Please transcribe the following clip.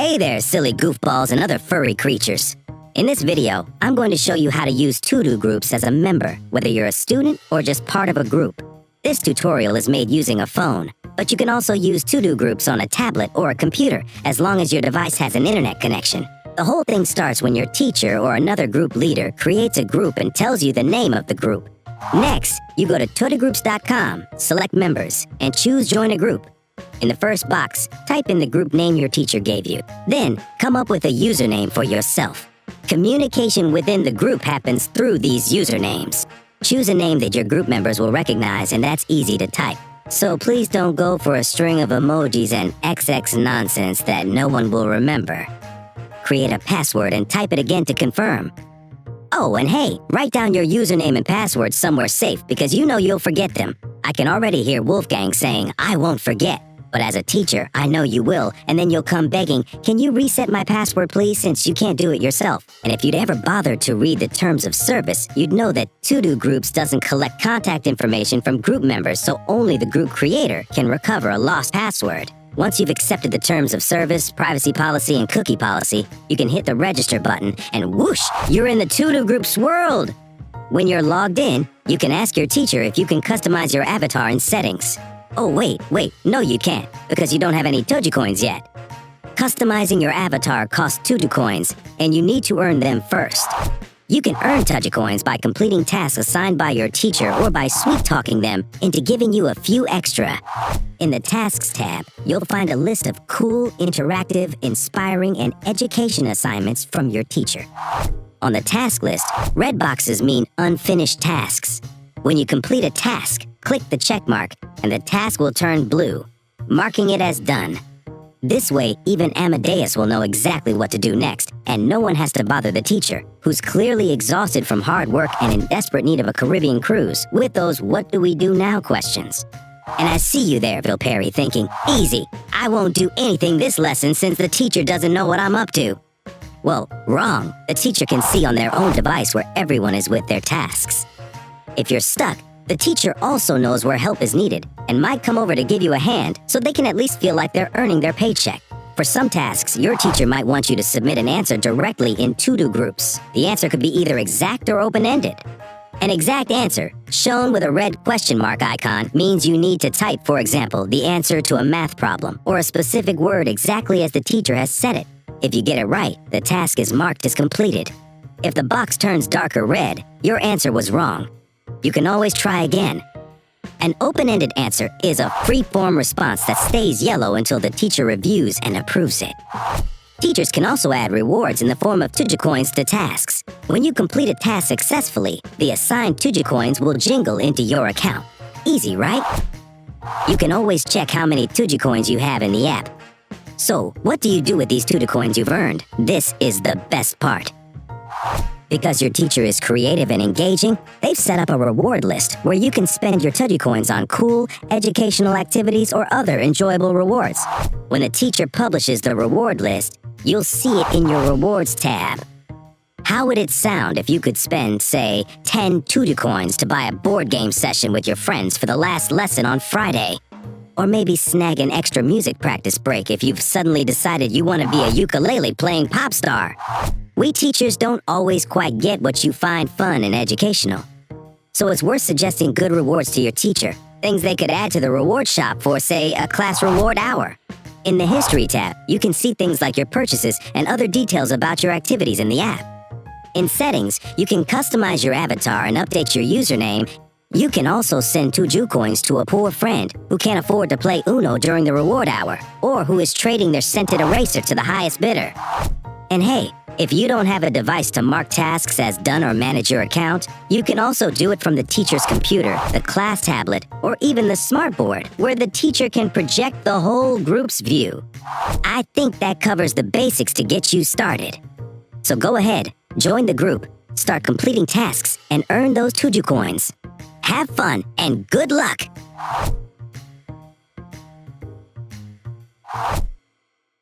Hey there, silly goofballs and other furry creatures. In this video, I'm going to show you how to use Todo Groups as a member, whether you're a student or just part of a group. This tutorial is made using a phone, but you can also use Todo Groups on a tablet or a computer as long as your device has an internet connection. The whole thing starts when your teacher or another group leader creates a group and tells you the name of the group. Next, you go to Todogroups.com, select members, and choose Join a Group. In the first box, type in the group name your teacher gave you. Then, come up with a username for yourself. Communication within the group happens through these usernames. Choose a name that your group members will recognize, and that's easy to type. So please don't go for a string of emojis and XX nonsense that no one will remember. Create a password and type it again to confirm. Oh, and hey, write down your username and password somewhere safe because you know you'll forget them. I can already hear Wolfgang saying, "I won't forget." But as a teacher, I know you will, and then you'll come begging, "Can you reset my password, please, since you can't do it yourself?" And if you'd ever bothered to read the terms of service, you'd know that Todo Groups doesn't collect contact information from group members, so only the group creator can recover a lost password. Once you've accepted the terms of service, privacy policy, and cookie policy, you can hit the register button, and whoosh, you're in the Todo Groups world! When you're logged in, you can ask your teacher if you can customize your avatar in settings. Oh, wait, no you can't, because you don't have any Todocoins yet. Customizing your avatar costs Todocoins, and you need to earn them first. You can earn Todocoins by completing tasks assigned by your teacher or by sweet-talking them into giving you a few extra. In the Tasks tab, you'll find a list of cool, interactive, inspiring, and education assignments from your teacher. On the task list, red boxes mean unfinished tasks. When you complete a task, click the check mark, and the task will turn blue, marking it as done. This way, even Amadeus will know exactly what to do next, and no one has to bother the teacher, who's clearly exhausted from hard work and in desperate need of a Caribbean cruise, with those "what do we do now" questions. And I see you there, Bill Perry, thinking, "Easy, I won't do anything this lesson since the teacher doesn't know what I'm up to." Well, wrong. The teacher can see on their own device where everyone is with their tasks. If you're stuck, the teacher also knows where help is needed and might come over to give you a hand so they can at least feel like they're earning their paycheck. For some tasks, your teacher might want you to submit an answer directly in Todo Groups. The answer could be either exact or open-ended. An exact answer, shown with a red question mark icon, means you need to type, for example, the answer to a math problem or a specific word exactly as the teacher has said it. If you get it right, the task is marked as completed. If the box turns darker red, your answer was wrong. You can always try again. An open-ended answer is a free-form response that stays yellow until the teacher reviews and approves it. Teachers can also add rewards in the form of Todocoins to tasks. When you complete a task successfully, the assigned Todocoins will jingle into your account. Easy, right? You can always check how many Todocoins you have in the app. So, what do you do with these Todocoins you've earned? This is the best part. Because your teacher is creative and engaging, they've set up a reward list where you can spend your Todocoins on cool, educational activities or other enjoyable rewards. When the teacher publishes the reward list, you'll see it in your Rewards tab. How would it sound if you could spend, say, 10 Todocoins to buy a board game session with your friends for the last lesson on Friday? Or maybe snag an extra music practice break if you've suddenly decided you want to be a ukulele-playing pop star. We teachers don't always quite get what you find fun and educational. So it's worth suggesting good rewards to your teacher, things they could add to the reward shop for, say, a class reward hour. In the History tab, you can see things like your purchases and other details about your activities in the app. In Settings, you can customize your avatar and update your username. You can also send Todocoins to a poor friend who can't afford to play Uno during the reward hour, or who is trading their scented eraser to the highest bidder. And hey, if you don't have a device to mark tasks as done or manage your account, you can also do it from the teacher's computer, the class tablet, or even the smartboard, where the teacher can project the whole group's view. I think that covers the basics to get you started. So go ahead, join the group, start completing tasks, and earn those Todocoins. Have fun and good luck!